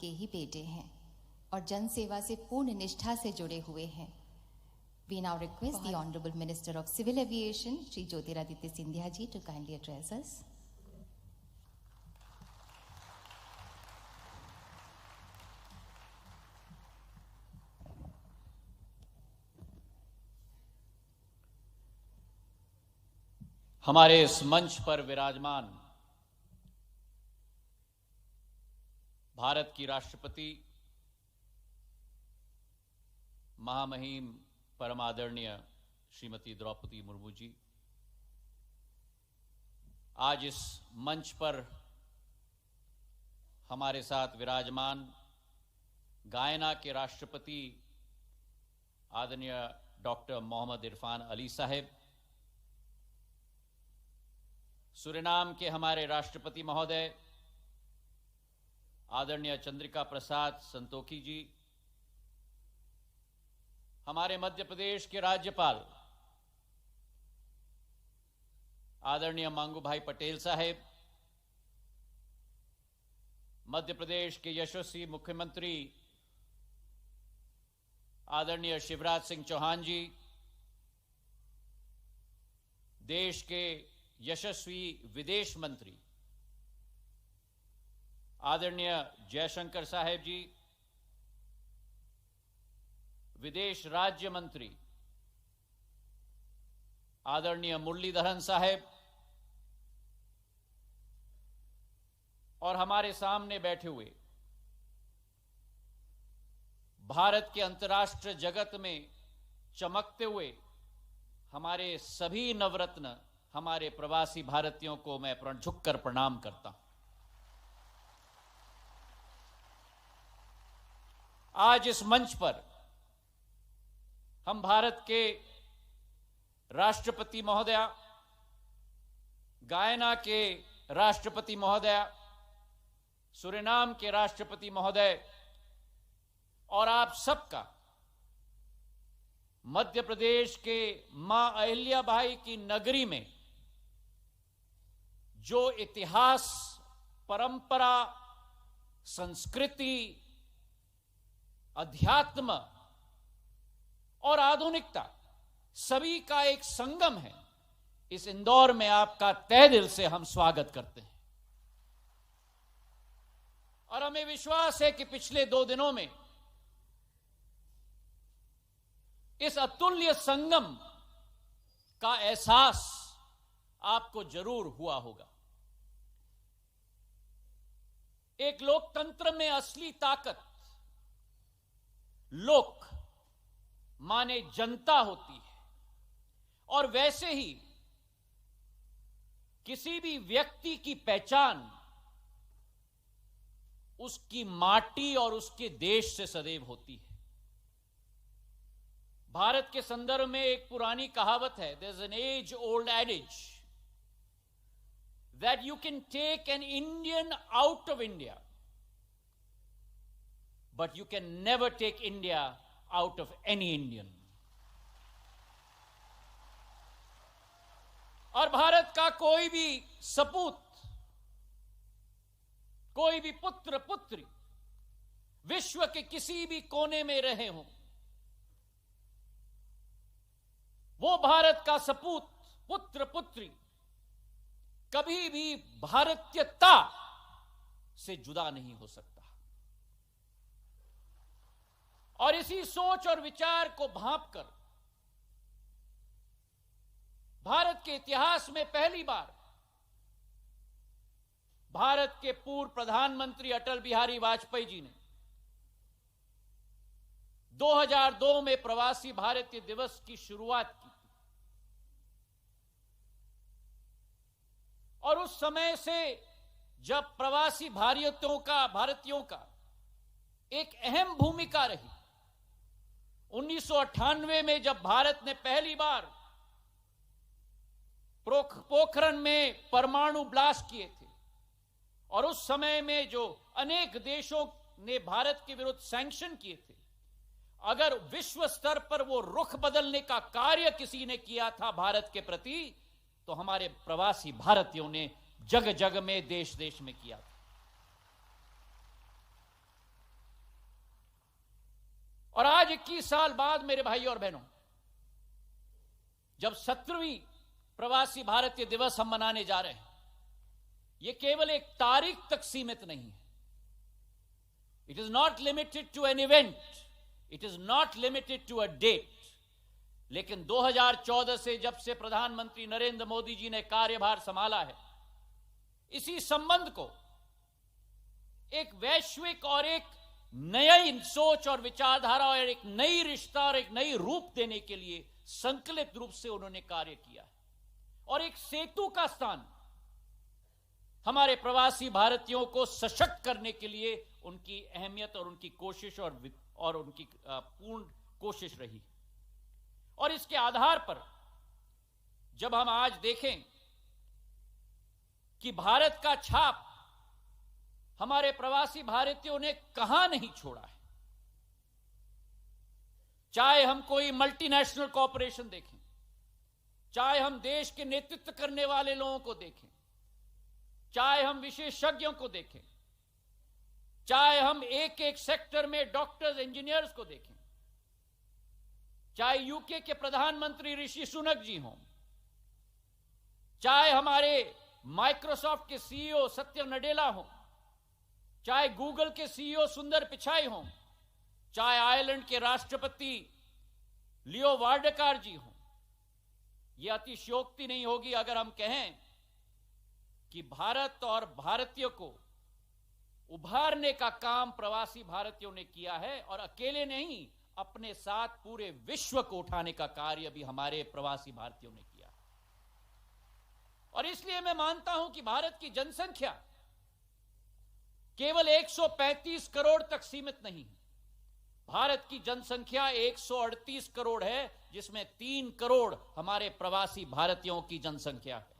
के ही बेटे हैं और जन सेवा से पूर्ण निष्ठा से जुड़े हुए हैं। We now request the Honorable Minister of Civil Aviation, Shri Jyotiraditya Scindia ji, to kindly address us. हमारे इस मंच पर विराजमान भारत की राष्ट्रपति महामहिम परम आदरणीय श्रीमती द्रौपदी मुर्मू जी, आज इस मंच पर हमारे साथ विराजमान गायना के राष्ट्रपति आदरणीय डॉक्टर मोहम्मद इरफान अली साहब, सूरीनाम के हमारे राष्ट्रपति महोदय आदरणीय चंद्रिका प्रसाद संतोखी जी, हमारे मध्य प्रदेश के राज्यपाल आदरणीय मंगू भाई पटेल साहब, मध्य प्रदेश के यशस्वी मुख्यमंत्री आदरणीय शिवराज सिंह चौहान जी, देश के यशस्वी विदेश मंत्री आदरणीय जयशंकर साहेब जी, विदेश राज्य मंत्री आदरणीय मुरलीधरन साहेब और हमारे सामने बैठे हुए भारत के अंतर्राष्ट्रीय जगत में चमकते हुए हमारे सभी नवरत्न हमारे प्रवासी भारतीयों को मैं झुककर प्रणाम करता हूं। आज इस मंच पर हम भारत के राष्ट्रपति महोदया, गायना के राष्ट्रपति महोदया, सूरीनाम के राष्ट्रपति महोदय और आप सबका मध्य प्रदेश के मां अहिल्याबाई की नगरी में जो इतिहास, परंपरा, संस्कृति, अध्यात्म और आधुनिकता सभी का एक संगम है, इस इंदौर में आपका तहे दिल से हम स्वागत करते हैं। और हमें विश्वास है कि पिछले 2 दिनों में इस अतुल्य संगम का एहसास आपको जरूर हुआ होगा। एक लोकतंत्र में असली ताकत लोक माने जनता होती है और वैसे ही किसी भी व्यक्ति की पहचान उसकी माटी और उसके देश से सदैव होती है। भारत के संदर्भ में एक पुरानी कहावत है, there is an age old adage that you can take an Indian out of India but you can never take India out of any Indian. और भारत का कोई भी सपूत, कोई भी पुत्र पुत्री विश्व के किसी भी कोने में रहे हों, वो भारत का सपूत, पुत्र पुत्री कभी भी भारतीयता से जुदा नहीं हो सकता। और इसी सोच और विचार को भांपकर भारत के इतिहास में पहली बार भारत के पूर्व प्रधानमंत्री अटल बिहारी वाजपेयी जी ने 2002 में प्रवासी भारतीय दिवस की शुरुआत की और उस समय से जब प्रवासी भारतीयों का एक अहम भूमिका रही। 1998 में जब भारत ने पहली बार पोखरण में परमाणु ब्लास्ट किए थे और उस समय में जो अनेक देशों ने भारत के विरुद्ध सैंक्शन किए थे, अगर विश्व स्तर पर वो रुख बदलने का कार्य किसी ने किया था भारत के प्रति, तो हमारे प्रवासी भारतीयों ने जग जग में, देश देश में किया था। और आज 21 साल बाद मेरे भाई और बहनों, जब 17वीं प्रवासी भारतीय दिवस हम मनाने जा रहे हैं, यह केवल एक तारीख तक सीमित नहीं है. It is not limited to an event, it is not limited to a date. लेकिन 2014 से जब से प्रधानमंत्री नरेंद्र मोदी जी ने कार्यभार संभाला है, इसी संबंध को एक वैश्विक और एक नई सोच और विचारधारा और एक नई रिश्ता और एक नई रूप देने के लिए संकलित रूप से उन्होंने कार्य किया है. और एक सेतु का स्थान हमारे प्रवासी भारतीयों को सशक्त करने के लिए उनकी अहमियत और उनकी कोशिश और उनकी पूर्ण कोशिश रही. और इसके आधार पर जब हम आज देखें कि भारत का छाप हमारे प्रवासी भारतीयों ने कहां नहीं छोड़ा है, चाहे हम कोई मल्टीनेशनल कॉरपोरेशन देखें, चाहे हम देश के नेतृत्व करने वाले लोगों को देखें, चाहे हम विशेषज्ञों को देखें, चाहे हम एक एक सेक्टर में डॉक्टर्स इंजीनियर्स को देखें, चाहे यूके के प्रधानमंत्री ऋषि सुनक जी हों, चाहे हमारे माइक्रोसॉफ्ट के सीईओ सत्य नडेला हों, चाहे गूगल के सीईओ सुंदर पिचाई हों, चाहे आयरलैंड के राष्ट्रपति लियो वार्डकार जी हों, यह अतिशयोक्ति नहीं होगी अगर हम कहें कि भारत और भारतीयों को उभारने का काम प्रवासी भारतीयों ने किया है. और अकेले नहीं, अपने साथ पूरे विश्व को उठाने का कार्य भी हमारे प्रवासी भारतीयों ने किया. और इसलिए मैं मानता हूं कि भारत की जनसंख्या केवल 135 करोड़ तक सीमित नहीं है. भारत की जनसंख्या 138 करोड़ है, जिसमें 3 करोड़ हमारे प्रवासी भारतीयों की जनसंख्या है.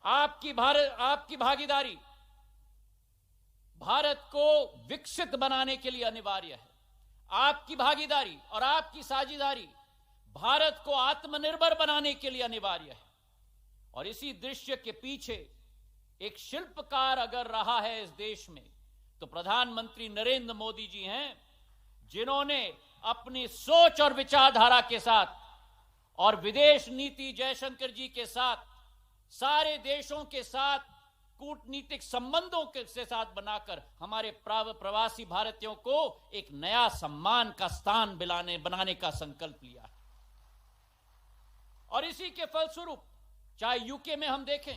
आपकी भागीदारी भारत को विकसित बनाने के लिए अनिवार्य है. आपकी भागीदारी और आपकी साझेदारी भारत को आत्मनिर्भर बनाने के लिए अनिवार्य है. और इसी दृश्य के पीछे एक शिल्पकार अगर रहा है इस देश में, तो प्रधानमंत्री नरेंद्र मोदी जी हैं, जिन्होंने अपनी सोच और विचारधारा के साथ और विदेश नीति जयशंकर जी के साथ सारे देशों के साथ कूटनीतिक संबंधों के साथ बनाकर हमारे प्रवासी भारतीयों को एक नया सम्मान का स्थान बनाने का संकल्प लिया है. और इसी के फलस्वरूप चाहे यूके में हम देखें,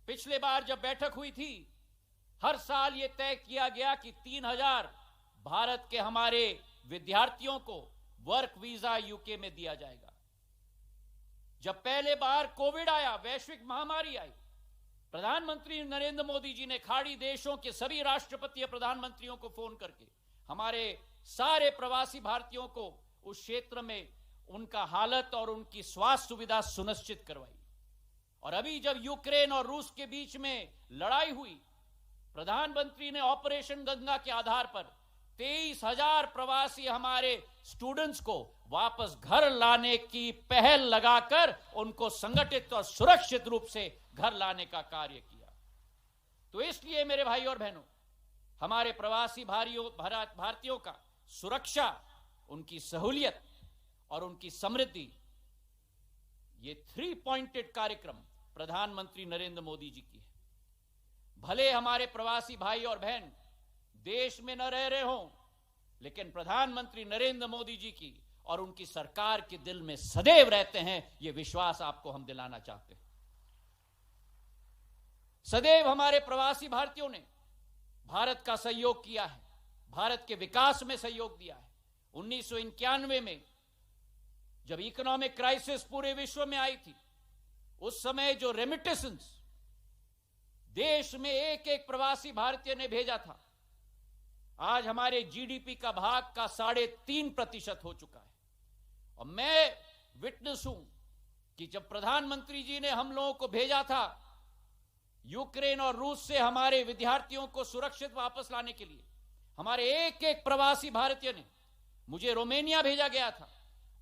पिछले बार जब बैठक हुई थी, हर साल यह तय किया गया कि 3000 भारत के हमारे विद्यार्थियों को वर्क वीजा यूके में दिया जाएगा. जब पहले बार कोविड आया, वैश्विक महामारी आई, प्रधानमंत्री नरेंद्र मोदी जी ने खाड़ी देशों के सभी राष्ट्रपति प्रधानमंत्रियों को फोन करके हमारे सारे प्रवासी भारतीयों को उस क्षेत्र में उनका हालत और उनकी स्वास्थ्य सुविधा सुनिश्चित करवाई. और अभी जब यूक्रेन और रूस के बीच में लड़ाई हुई, प्रधानमंत्री ने ऑपरेशन गंगा के आधार पर 23,000 प्रवासी हमारे स्टूडेंट्स को वापस घर लाने की पहल लगाकर उनको संगठित और सुरक्षित रूप से घर लाने का कार्य किया. तो इसलिए मेरे भाई और बहनों, हमारे प्रवासी भारतीयों का सुरक्षा, उनकी सहूलियत और उनकी समृद्धि, ये 3 पॉइंटेड कार्यक्रम प्रधानमंत्री नरेंद्र मोदी जी की है. भले हमारे प्रवासी भाई और बहन देश में न रह रहे हों, लेकिन प्रधानमंत्री नरेंद्र मोदी जी की और उनकी सरकार के दिल में सदैव रहते हैं. यह विश्वास आपको हम दिलाना चाहते हैं. सदैव हमारे प्रवासी भारतीयों ने भारत का सहयोग किया है, भारत के विकास में सहयोग दिया है. 1991 में जब इकोनॉमिक क्राइसिस पूरे विश्व में आई थी, उस समय जो रेमिटेंस देश में एक एक प्रवासी भारतीय ने भेजा था, आज हमारे जीडीपी का भाग का 3.5% हो चुका है. और मैं विटनेस हूं कि जब प्रधानमंत्री जी ने हम लोगों को भेजा था यूक्रेन और रूस से हमारे विद्यार्थियों को सुरक्षित वापस लाने के लिए, हमारे एक एक प्रवासी भारतीय ने, मुझे रोमानिया भेजा गया था,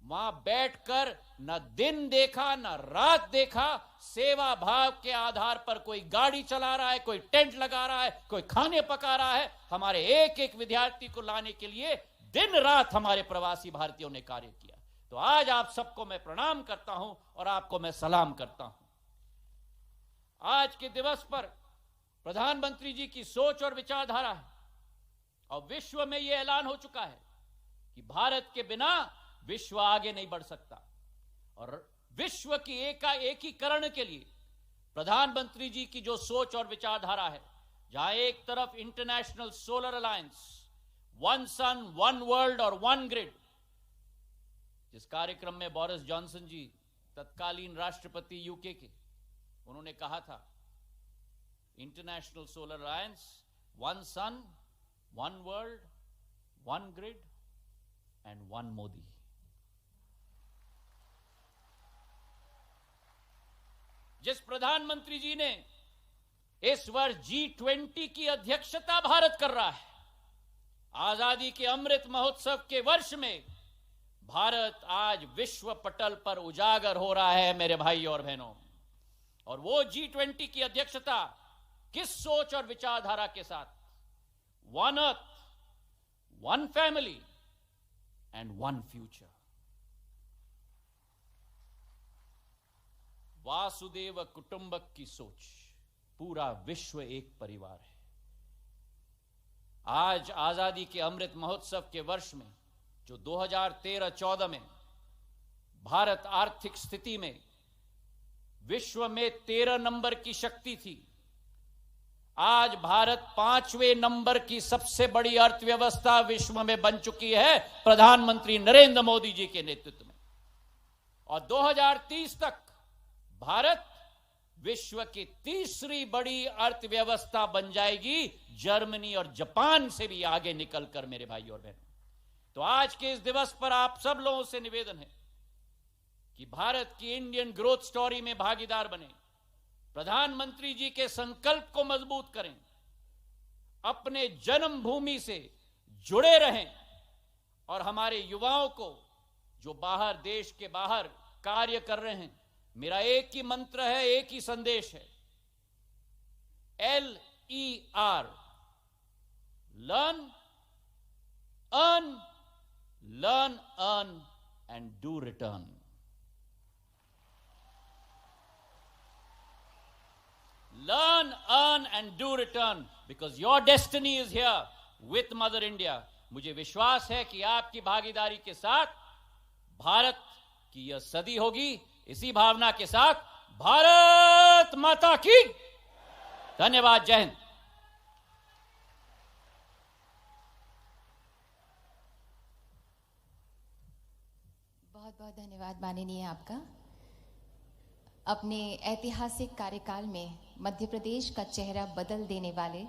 वहां बैठकर न दिन देखा न रात देखा, सेवा भाव के आधार पर कोई गाड़ी चला रहा है, कोई टेंट लगा रहा है, कोई खाने पका रहा है। हमारे एक एक विद्यार्थी को लाने के लिए दिन रात हमारे प्रवासी भारतीयों ने कार्य किया। तो आज आप सबको मैं प्रणाम करता हूं और आपको मैं सलाम करता हूं। आज के दिवस पर प्रधानमंत्री जी की सोच और विचारधारा है और विश्व में यह ऐलान हो चुका है कि भारत के बिना विश्व आगे नहीं बढ़ सकता। और विश्व की एकीकरण के लिए प्रधानमंत्री जी की जो सोच और विचारधारा है, जहां एक तरफ international solar alliance, one sun one world और वन ग्रिड, जिस कार्यक्रम में बोरिस जॉनसन जी तत्कालीन राष्ट्रपति यूके के, उन्होंने कहा था international solar alliance, one sun one world, one grid and one Modi. जिस प्रधानमंत्री जी ने इस वर्ष G20 की अध्यक्षता भारत कर रहा है, आजादी के अमृत महोत्सव के वर्ष में भारत आज विश्व पटल पर उजागर हो रहा है मेरे भाई और बहनों। और वो G20 की अध्यक्षता किस सोच और विचारधारा के साथ? One earth, one family and one future. वासुदेव कुटुंबक की सोच, पूरा विश्व एक परिवार है। आज आजादी के अमृत महोत्सव के वर्ष में, जो 2013-14 में भारत आर्थिक स्थिति में विश्व में 13 नंबर की शक्ति थी, आज भारत 5वें नंबर की सबसे बड़ी अर्थव्यवस्था विश्व में बन चुकी है प्रधानमंत्री नरेंद्र मोदी जी के नेतृत्व में। और 2030 तक भारत विश्व की तीसरी बड़ी अर्थव्यवस्था बन जाएगी, जर्मनी और जापान से भी आगे निकलकर मेरे भाई और बहनों। तो आज के इस दिवस पर आप सब लोगों से निवेदन है कि भारत की इंडियन ग्रोथ स्टोरी में भागीदार बने, प्रधानमंत्री जी के संकल्प को मजबूत करें, अपने जन्मभूमि से जुड़े रहें और हमारे युवाओं को जो बाहर, देश के बाहर कार्य कर रहे हैं, मेरा एक ही मंत्र है, एक ही संदेश है, LER, learn, earn, learn, earn and do return. Learn, earn and do return because your destiny is here with Mother India. मुझे विश्वास है कि आपकी भागीदारी के साथ भारत की यह सदी होगी। इसी भावना के साथ भारत माता की धन्यवाद। जय हिंद। बहुत बहुत धन्यवाद माननीय आपका। अपने ऐतिहासिक कार्यकाल में मध्य प्रदेश का चेहरा बदल देने वाले